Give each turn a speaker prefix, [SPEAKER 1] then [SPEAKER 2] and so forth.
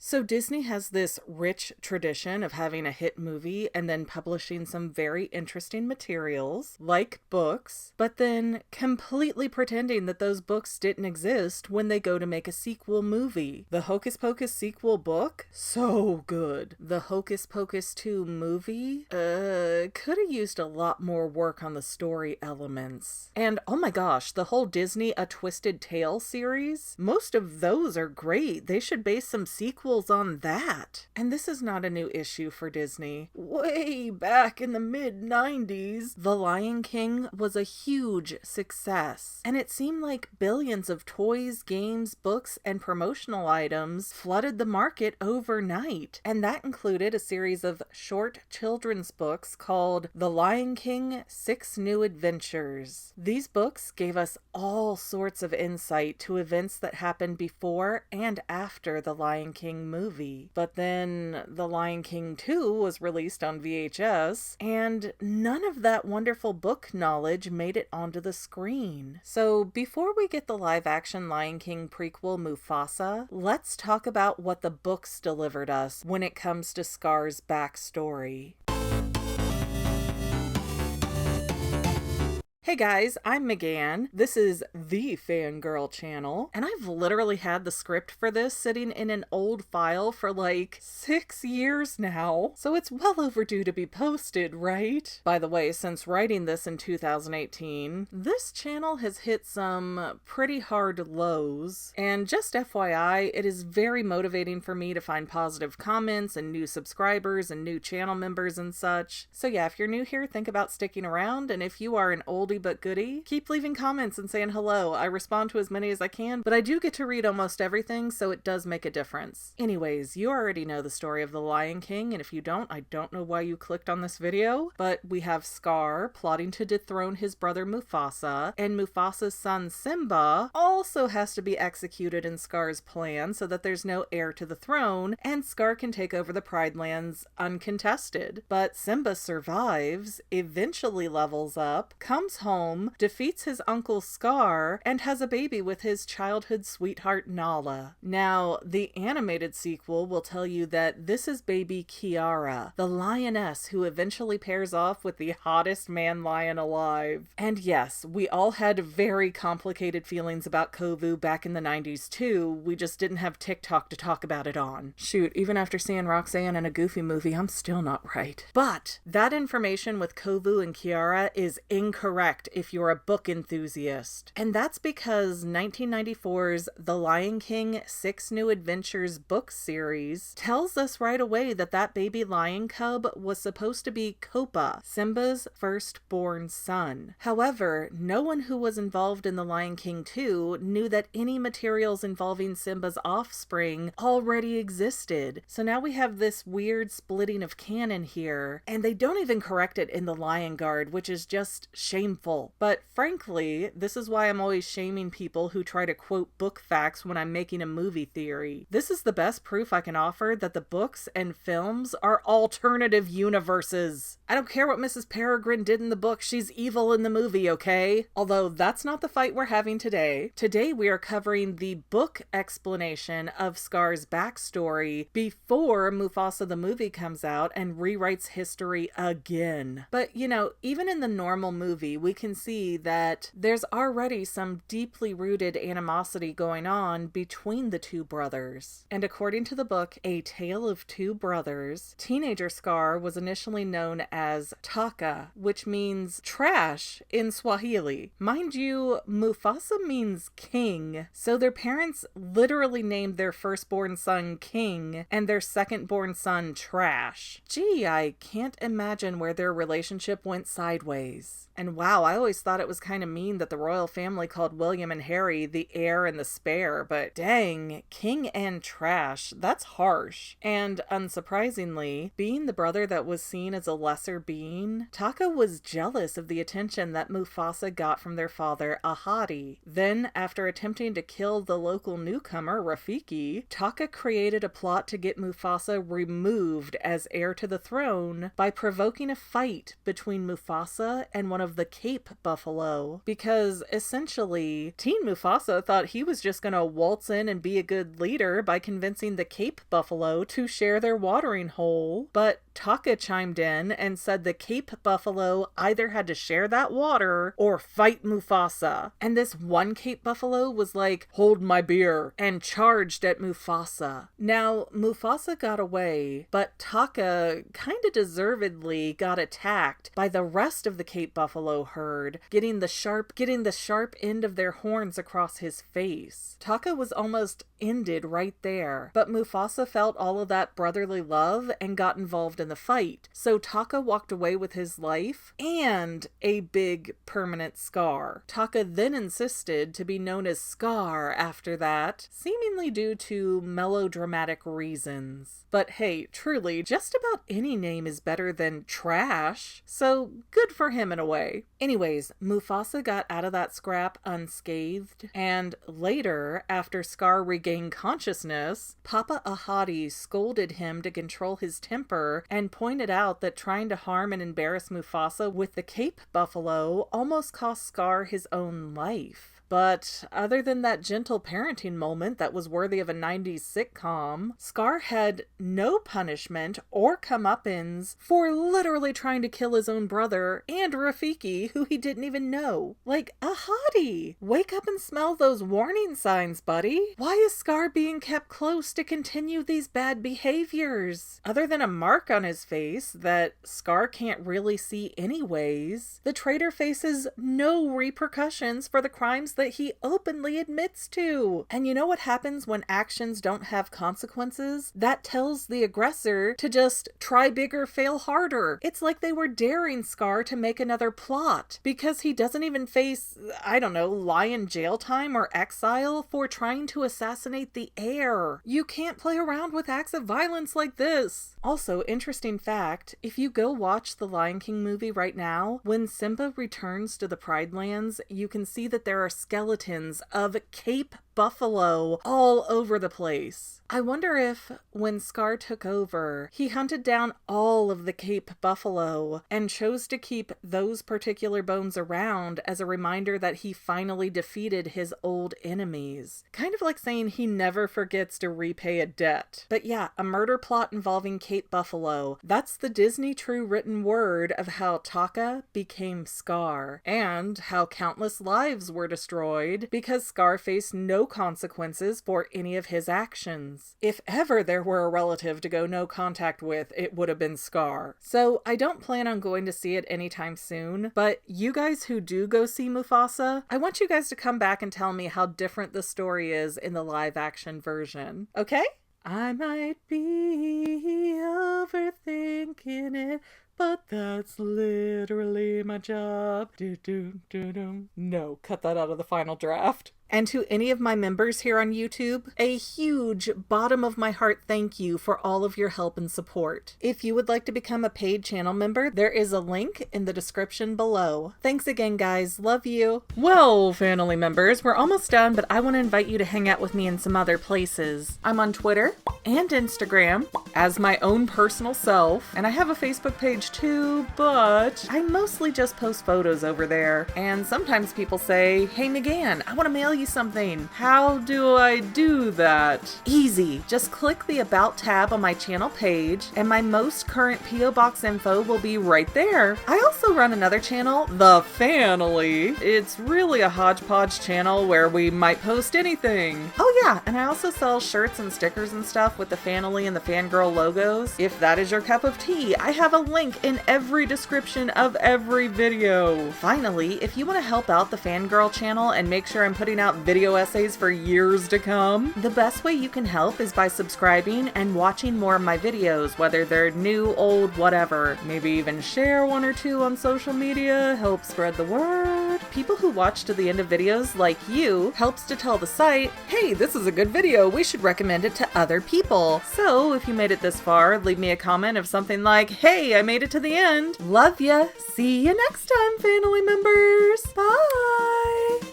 [SPEAKER 1] So Disney has this rich tradition of having a hit movie and then publishing some very interesting materials, like books, but then completely pretending that those books didn't exist when they go to make a sequel movie. The Hocus Pocus sequel book? So good. The Hocus Pocus 2 movie? Could have used a lot more work on the story elements. And oh my gosh, the whole Disney A Twisted Tale series? Most of those are great. They should base some sequels on that. And this is not a new issue for Disney. Way back in the mid-90s, The Lion King was a huge success. And it seemed like billions of toys, games, books, and promotional items flooded the market overnight. And that included a series of short children's books called The Lion King 6 New Adventures. These books gave us all sorts of insight to events that happened before and after The Lion King movie. But then The Lion King 2 was released on VHS, and none of that wonderful book knowledge made it onto the screen. So before we get the live-action Lion King prequel Mufasa, let's talk about what the books delivered us when it comes to Scar's backstory. Hey guys, I'm Megan. This is the Fangirl channel, and I've literally had the script for this sitting in an old file for like 6 years now, so it's well overdue to be posted, right? By the way, since writing this in 2018, this channel has hit some pretty hard lows, and just FYI, it is very motivating for me to find positive comments and new subscribers and new channel members and such. So yeah, if you're new here, think about sticking around, and if you are an oldie but goodie, keep leaving comments and saying hello. I respond to as many as I can, but I do get to read almost everything, so it does make a difference. Anyways, you already know the story of the Lion King, and if you don't, I don't know why you clicked on this video, but we have Scar plotting to dethrone his brother Mufasa, and Mufasa's son Simba also has to be executed in Scar's plan so that there's no heir to the throne, and Scar can take over the Pride Lands uncontested. But Simba survives, eventually levels up, comes home, defeats his uncle Scar, and has a baby with his childhood sweetheart Nala. Now, the animated sequel will tell you that this is baby Kiara, the lioness who eventually pairs off with the hottest man lion alive. And yes, we all had very complicated feelings about Kovu back in the 90s too, we just didn't have TikTok to talk about it on. Shoot, even after seeing Roxanne in a Goofy movie, I'm still not right. But that information with Kovu and Kiara is incorrect if you're a book enthusiast. And that's because 1994's The Lion King 6 New Adventures book series tells us right away that that baby lion cub was supposed to be Kopa, Simba's firstborn son. However, no one who was involved in The Lion King 2 knew that any materials involving Simba's offspring already existed. So now we have this weird splitting of canon here, and they don't even correct it in The Lion Guard, which is just shameful. But frankly, this is why I'm always shaming people who try to quote book facts when I'm making a movie theory. This is the best proof I can offer that the books and films are alternative universes. I don't care what Mrs. Peregrine did in the book, she's evil in the movie, okay? Although that's not the fight we're having today. Today we are covering the book explanation of Scar's backstory before Mufasa the movie comes out and rewrites history again. But you know, even in the normal movie, we can see that there's already some deeply rooted animosity going on between the two brothers. And according to the book A Tale of Two Brothers, teenager Scar was initially known as Taka, which means trash in Swahili. Mind you, Mufasa means king, so their parents literally named their firstborn son King and their secondborn son Trash. Gee, I can't imagine where their relationship went sideways. And wow, I always thought it was kind of mean that the royal family called William and Harry the heir and the spare, but dang, king and trash, that's harsh. And unsurprisingly, being the brother that was seen as a lesser being, Taka was jealous of the attention that Mufasa got from their father Ahadi. Then, after attempting to kill the local newcomer Rafiki, Taka created a plot to get Mufasa removed as heir to the throne by provoking a fight between Mufasa and one of the Cape Buffalo, because essentially Teen Mufasa thought he was just gonna waltz in and be a good leader by convincing the Cape Buffalo to share their watering hole, but Taka chimed in and said the Cape Buffalo either had to share that water or fight Mufasa. And this one Cape Buffalo was like, "Hold my beer," and charged at Mufasa. Now, Mufasa got away, but Taka kinda deservedly got attacked by the rest of the Cape Buffalo herd, getting the sharp end of their horns across his face. Taka was almost ended right there, but Mufasa felt all of that brotherly love and got involved in the fight. So Taka walked away with his life and a big permanent scar. Taka then insisted to be known as Scar after that, seemingly due to melodramatic reasons. But hey, truly, just about any name is better than trash, so good for him in a way. Anyways, Mufasa got out of that scrap unscathed, and later, after Scar regained consciousness, Papa Ahadi scolded him to control his temper and pointed out that trying to harm and embarrass Mufasa with the Cape Buffalo almost cost Scar his own life. But other than that gentle parenting moment that was worthy of a 90s sitcom, Scar had no punishment or comeuppance for literally trying to kill his own brother and Rafiki, who he didn't even know. Like, Ahadi, wake up and smell those warning signs, buddy. Why is Scar being kept close to continue these bad behaviors? Other than a mark on his face that Scar can't really see anyways, the traitor faces no repercussions for the crimes that he openly admits to. And you know what happens when actions don't have consequences? That tells the aggressor to just try bigger, fail harder. It's like they were daring Scar to make another plot because he doesn't even face, I don't know, lion jail time or exile for trying to assassinate the heir. You can't play around with acts of violence like this. Also, interesting fact, if you go watch the Lion King movie right now, when Simba returns to the Pride Lands, you can see that there are skeletons of Cape Buffalo all over the place. I wonder if, when Scar took over, he hunted down all of the Cape Buffalo and chose to keep those particular bones around as a reminder that he finally defeated his old enemies. Kind of like saying he never forgets to repay a debt. But yeah, a murder plot involving Cape Buffalo. That's the Disney true written word of how Taka became Scar, and how countless lives were destroyed because Scar faced no consequences for any of his actions. If ever there were a relative to go no contact with, it would have been Scar. So I don't plan on going to see it anytime soon, but you guys who do go see Mufasa, I want you guys to come back and tell me how different the story is in the live action version. Okay? I might be overthinking it, but that's literally my job. No, cut that out of the final draft. And to any of my members here on YouTube, a huge bottom of my heart thank you for all of your help and support. If you would like to become a paid channel member, there is a link in the description below. Thanks again, guys. Love you. Well, family members, we're almost done, but I want to invite you to hang out with me in some other places. I'm on Twitter and Instagram as my own personal self, and I have a Facebook page too, but I mostly just post photos over there. And sometimes people say, "Hey McGann, I want to mail you something." How do I do that? Easy. Just click the About tab on my channel page, and my most current P.O. Box info will be right there. I also run another channel, The Family. It's really a hodgepodge channel where we might post anything. Oh yeah, and I also sell shirts and stickers and stuff with the Family and the Fangirl logos. If that is your cup of tea, I have a link in every description of every video. Finally, if you want to help out the Fangirl channel and make sure I'm putting out video essays for years to come, the best way you can help is by subscribing and watching more of my videos, whether they're new, old, whatever. Maybe even share one or two on social media, help spread the word. People who watch to the end of videos, like you, helps to tell the site, hey, this is a good video, we should recommend it to other people. So if you made it this far, leave me a comment of something like, hey, I made it to the end. Love ya. See you next time, family members. Bye.